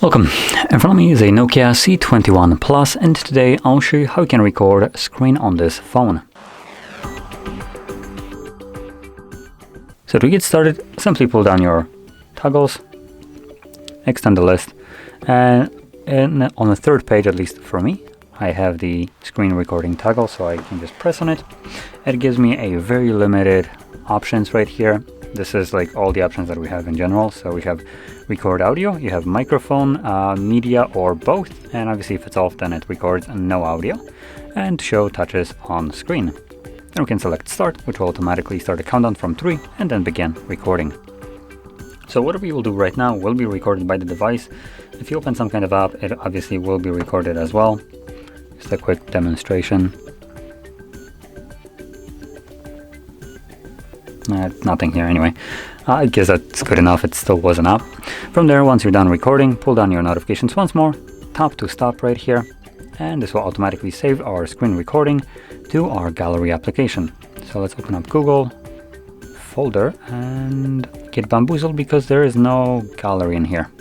Welcome, in front of me is a Nokia C21 Plus, and today I'll show you how you can record screen on this phone. So to get started, simply pull down your toggles, extend the list, and on the third page, at least for me, I have the screen recording toggle, so I can just press on it. It gives me a very limited options right here. This is like all the options that we have in general. So we have record audio, you have microphone, media, or both, and obviously if it's off, then it records no audio, and show touches on screen. Then we can select start, which will automatically start a countdown from 3 and then begin recording. So whatever you will do right now will be recorded by the device. If you open some kind of app, it obviously will be recorded as well. Just a quick demonstration. Nothing here anyway. I guess that's good enough. It still wasn't up. From there, once you're done recording, pull down your notifications once more, tap to stop right here, and this will automatically save our screen recording to our gallery application. So let's open up Google folder and get bamboozled because there is no gallery in here.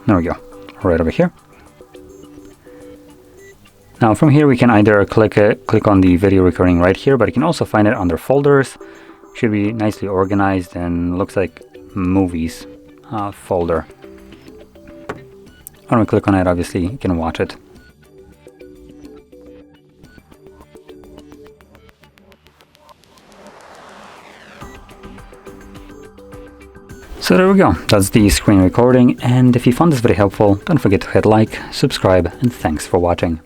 There we go, right over here. Now from here we can either click on the video recording right here, but you can also find it under folders. Should be nicely organized and looks like movies folder. When we click on it, obviously you can watch it. So there we go, that's the screen recording, and if you found this video helpful, don't forget to hit like, subscribe, and thanks for watching.